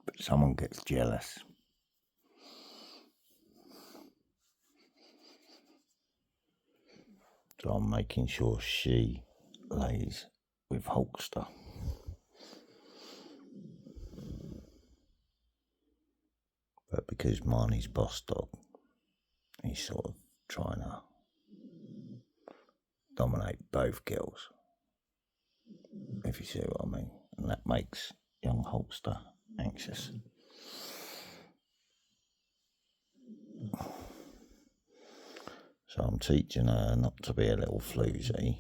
But someone gets jealous. So I'm making sure she lays with Hulkster. But because Marnie's boss dog, he's sort of trying to dominate both girls, if you see what I mean. And that makes young Hulkster anxious. So I'm teaching her not to be a little floozy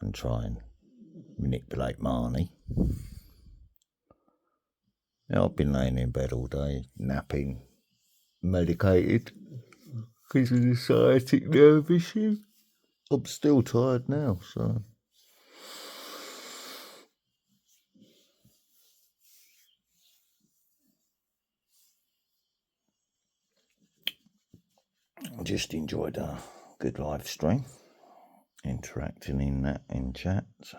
and try and manipulate Marnie. Now, I've been laying in bed all day, napping, medicated, because of the sciatic nerve issue. I'm still tired now, so. I just enjoyed a good live stream, interacting in chat, so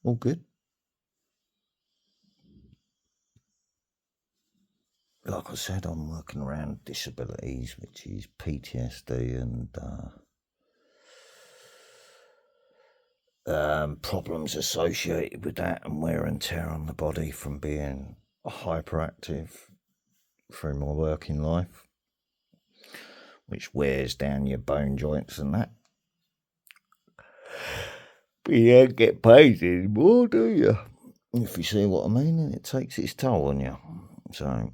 all good. Like I said, I'm working around disabilities, which is PTSD and problems associated with that, and wear and tear on the body from being hyperactive through my working life, which wears down your bone joints and that. But you don't get paid anymore, do you? If you see what I mean, and it takes its toll on you. So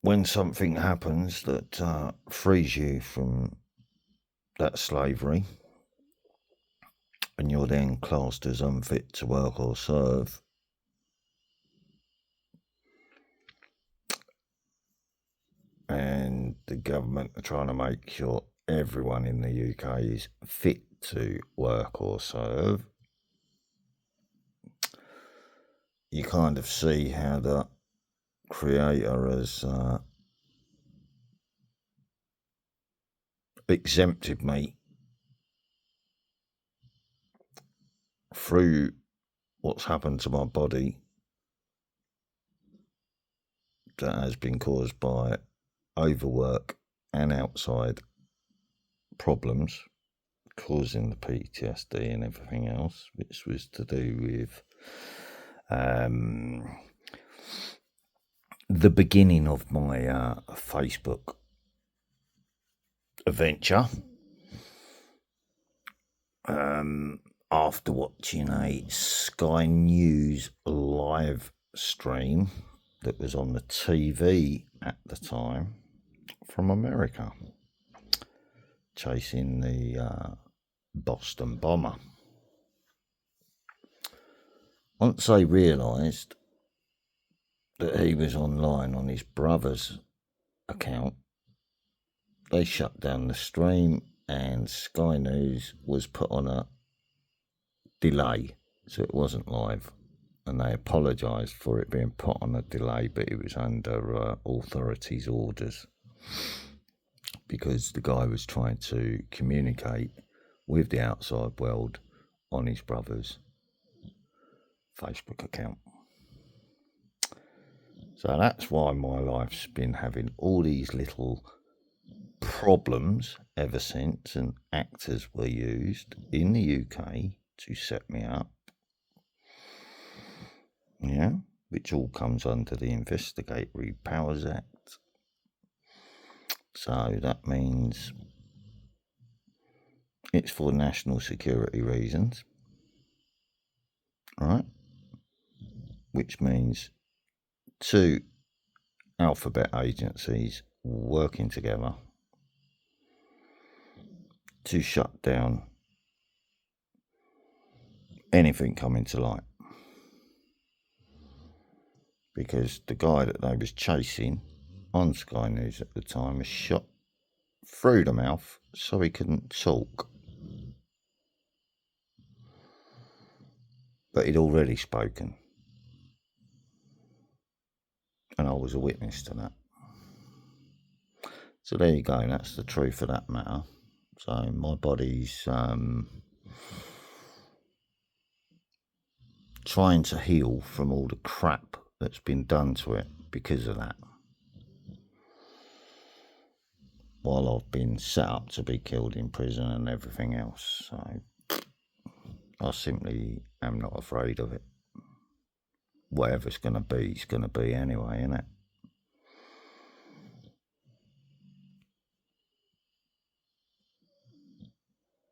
when something happens that frees you from that slavery, and you're then classed as unfit to work or serve, and the government are trying to make sure everyone in the UK is fit to work or serve, you kind of see how the Creator has exempted me through what's happened to my body that has been caused by overwork and outside problems causing the PTSD and everything else, which was to do with the beginning of my Facebook adventure. After watching a Sky News live stream that was on the TV at the time from America, chasing the Boston bomber. Once they realised that he was online on his brother's account, they shut down the stream and Sky News was put on a delay, so it wasn't live. And they apologised for it being put on a delay, but it was under authorities' orders because the guy was trying to communicate with the outside world on his brother's Facebook account. So that's why my life's been having all these little problems ever since, and actors were used in the UK to set me up. Yeah, which all comes under the Investigatory Powers Act. So that means it's for national security reasons, right? Which means two alphabet agencies working together to shut down anything coming to light. Because the guy that they was chasing on Sky News at the time was shot through the mouth so he couldn't talk. But he'd already spoken. And I was a witness to that. So there you go, that's the truth of that matter. So my body's trying to heal from all the crap that's been done to it because of that. While I've been set up to be killed in prison and everything else. So I simply am not afraid of it. Whatever it's going to be, it's going to be anyway, isn't it?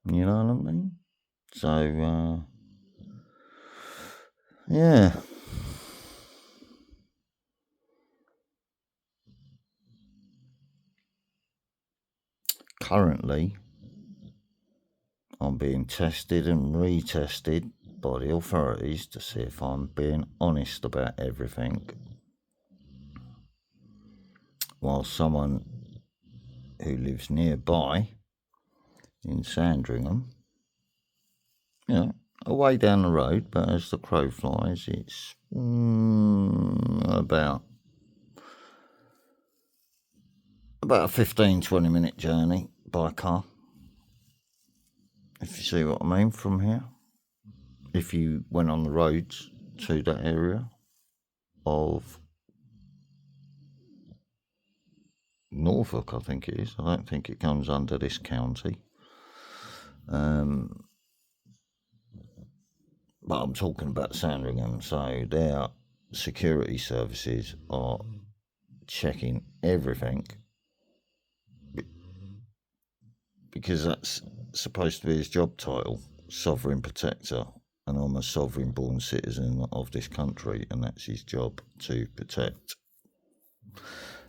You know what I mean? So, yeah. Currently, I'm being tested and retested by the authorities to see if I'm being honest about everything. While someone who lives nearby in Sandringham, you know, away down the road, but as the crow flies, it's about a 15-20 minute journey by car, if you see what I mean, from here. If you went on the roads to that area of Norfolk, I think it is. I don't think it comes under this county. But I'm talking about Sandringham, so their security services are checking everything because that's supposed to be his job title, sovereign protector, and I'm a sovereign born citizen of this country, and that's his job to protect.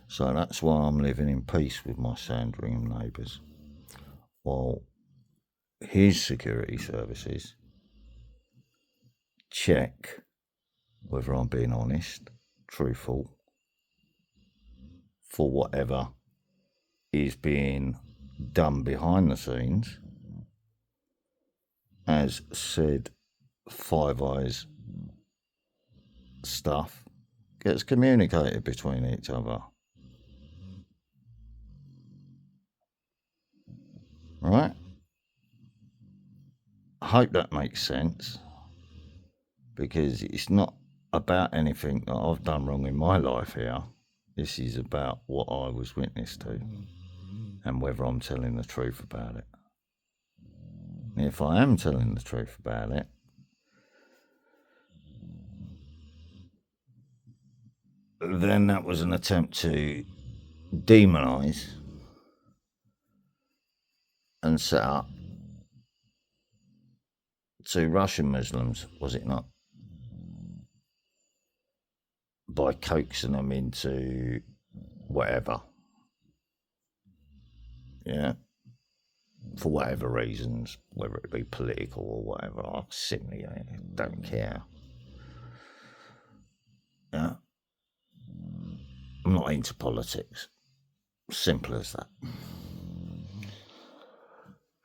So that's why I'm living in peace with my Sandringham neighbours, while his security services check whether I'm being honest, truthful, for whatever is being done behind the scenes, as said Five Eyes stuff gets communicated between each other. Right? I hope that makes sense, because it's not about anything that I've done wrong in my life here. This is about what I was witness to and whether I'm telling the truth about it. And if I am telling the truth about it, then that was an attempt to demonise and set up to Russian Muslims, was it not? By coaxing them into whatever. Yeah. For whatever reasons, whether it be political or whatever, I simply don't care. Yeah. I'm not into politics. Simple as that.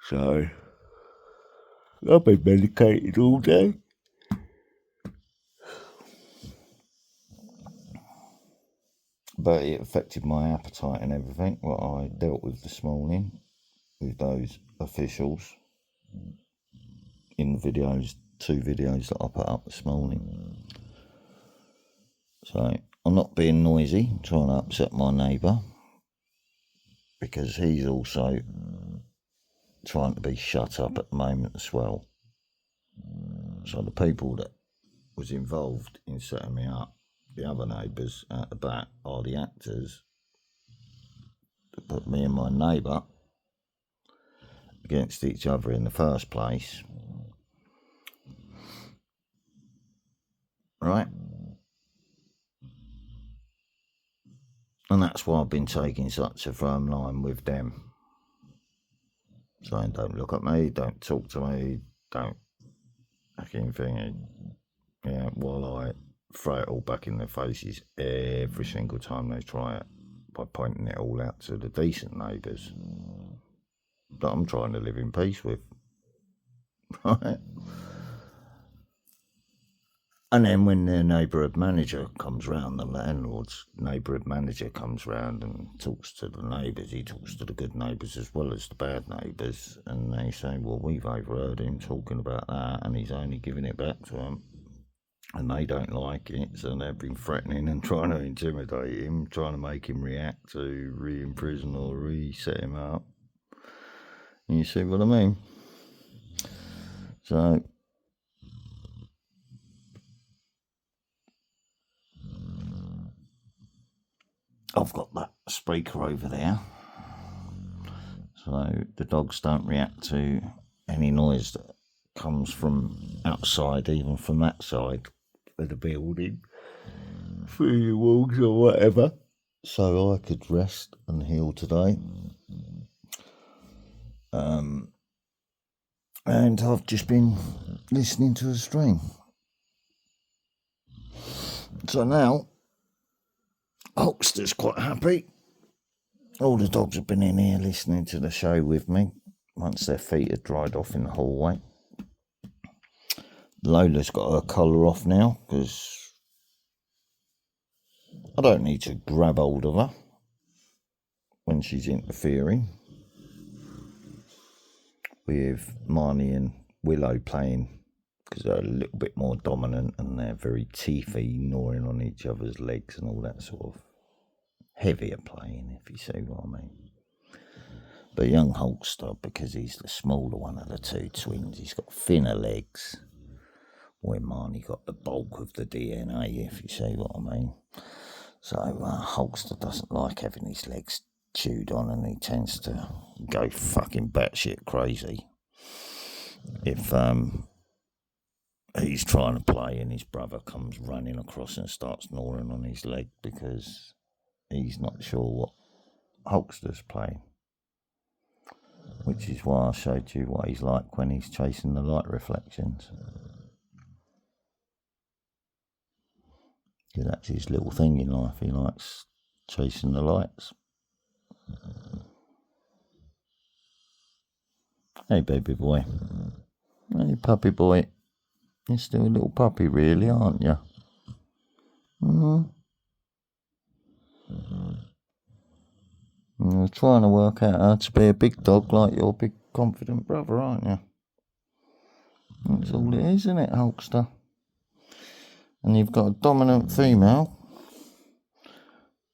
So, I've been medicated all day. But it affected my appetite and everything, what I dealt with this morning with those officials in the videos, 2 videos that I put up this morning. So, I'm not being noisy, trying to upset my neighbour, because he's also trying to be shut up at the moment as well. So the people that was involved in setting me up, the other neighbours at the back, are the actors that put me and my neighbour against each other in the first place. Right? And that's why I've been taking such a firm line with them. Saying, don't look at me, don't talk to me, don't fucking thingy. Yeah, while I throw it all back in their faces every single time they try it, by pointing it all out to the decent neighbours that I'm trying to live in peace with. Right? And then when their neighbourhood manager comes round, the landlord's neighbourhood manager comes round and talks to the neighbours. He talks to the good neighbours as well as the bad neighbours. And they say, well, we've overheard him talking about that and he's only giving it back to them. And they don't like it, so they've been threatening and trying to intimidate him, trying to make him react to re-imprison or reset him up. And you see what I mean? So I've got that speaker over there, so the dogs don't react to any noise that comes from outside, even from that side of the building, through the walls or whatever. So I could rest and heal today. And I've just been listening to the stream. So now, Hulkster's quite happy. All the dogs have been in here listening to the show with me once their feet had dried off in the hallway. Lola's got her collar off now because I don't need to grab hold of her when she's interfering. With Marnie and Willow playing because they're a little bit more dominant and they're very teethy, gnawing on each other's legs and all that sort of heavier playing, if you see what I mean. But young Hulkster, because he's the smaller one of the two twins, he's got thinner legs, where Marnie got the bulk of the DNA, if you see what I mean. So Hulkster doesn't like having his legs chewed on, and he tends to go fucking batshit crazy if he's trying to play and his brother comes running across and starts gnawing on his leg because he's not sure what Hulkster's playing. Which is why I showed you what he's like when he's chasing the light reflections. Because that's his little thing in life. He likes chasing the lights. Hey, baby boy. Hey, puppy boy. You're still a little puppy, really, aren't you? You're trying to work out how to be a big dog like your big confident brother, aren't you? That's all it is, isn't it, Hulkster? And you've got a dominant female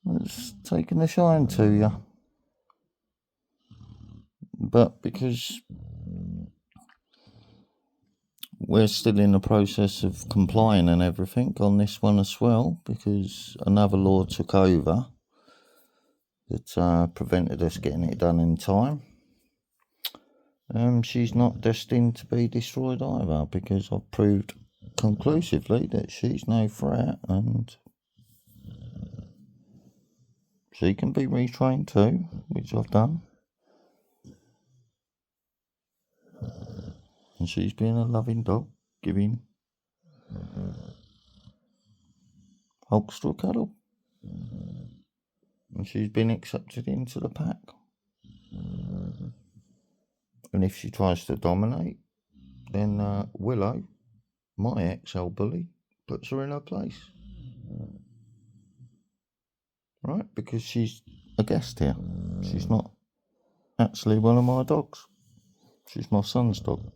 that's taken the shine to you. But because we're still in the process of complying and everything on this one as well, because another law took over that prevented us getting it done in time. She's not destined to be destroyed either, because I've proved conclusively that she's no threat and she can be retrained too, which I've done. And she's been a loving dog, giving Hulkster a cuddle. And she's been accepted into the pack. And if she tries to dominate, then Willow, my ex-old bully, puts her in her place. Right? Because she's a guest here. She's not actually one of my dogs. She's my son's dog.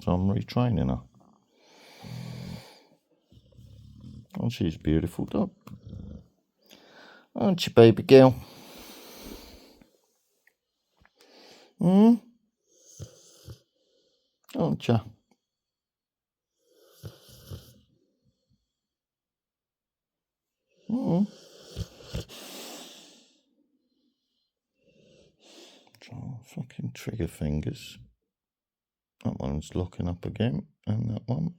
So I'm retraining her. And she's a beautiful dog. Aren't you, baby girl? Aren't you? Oh, fucking trigger fingers. That one's locking up again, and that one.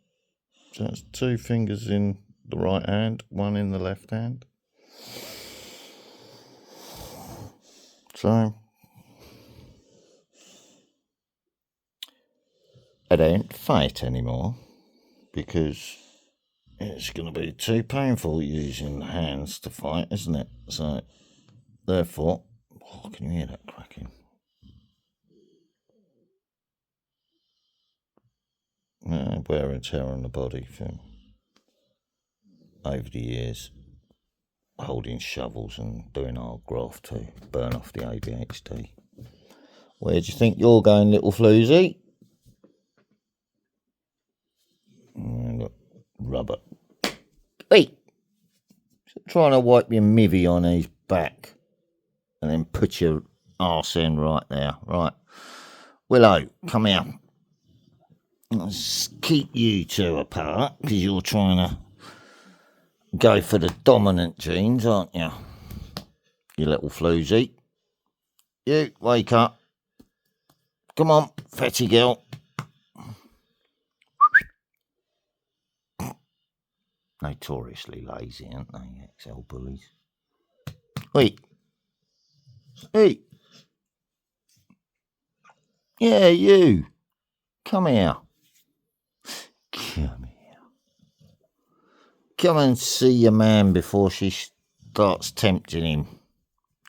So that's 2 fingers in the right hand, 1 in the left hand. So I don't fight anymore because it's going to be too painful using the hands to fight, isn't it? So therefore, can you hear that cracking? Wear and tear on the body thing. over the years, holding shovels and doing hard graft to burn off the ADHD. Where do you think you're going, little floozy? Look, rubber. Hey! Trying to wipe your mivvy on his back and then put your arse in right there. Right. Willow, come here. Let's keep you two apart because you're trying to go for the dominant genes, aren't you? You little floozy. You, wake up. Come on, fatty girl. Notoriously lazy, aren't they, XL bullies? Wait. Hey. Yeah, you. Come here. Come here. Come and see your man before she starts tempting him.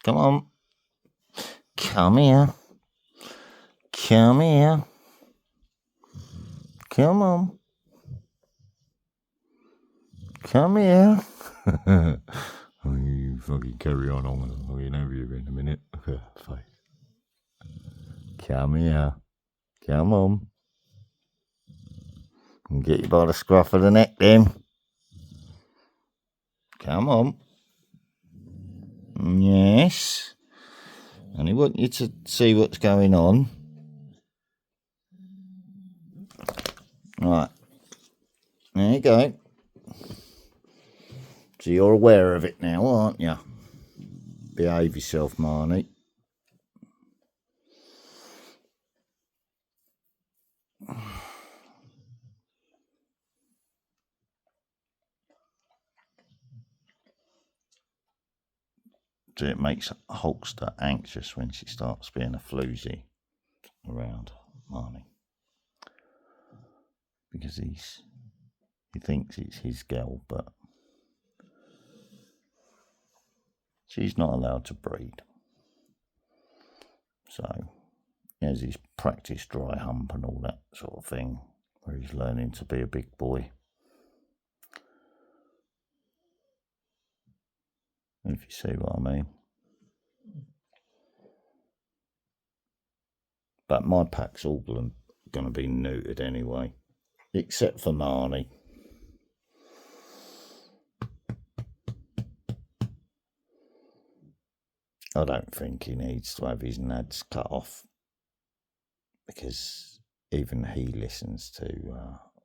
Come on. Come here. Come here. Come on. Come here. Oh, you fucking carry on. I'm going to have you in a minute. Come here. Come on. I'll get you by the scruff of the neck then. Come on. Yes. And I want you to see what's going on. Right. There you go. So you're aware of it now, aren't you? Behave yourself, Marnie. So it makes Hulkster anxious when she starts being a floozy around Marnie. Because he thinks it's his girl, but she's not allowed to breed. So he has his practice dry hump and all that sort of thing, where he's learning to be a big boy. If you see what I mean. But my pack's all going to be neutered anyway, except for Marnie. I don't think he needs to have his nads cut off, because even he listens to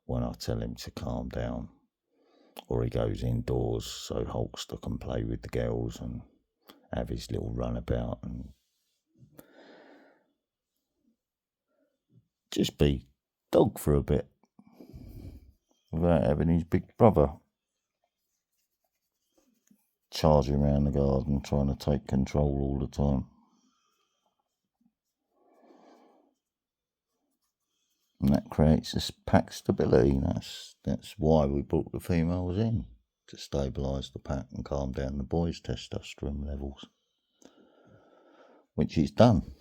when I tell him to calm down, or he goes indoors so Hulkster can play with the girls and have his little runabout and just be dog for a bit without having his big brother charging around the garden trying to take control all the time. And that creates this pack stability. That's why we brought the females in, to stabilise the pack and calm down the boys' testosterone levels, which he's done.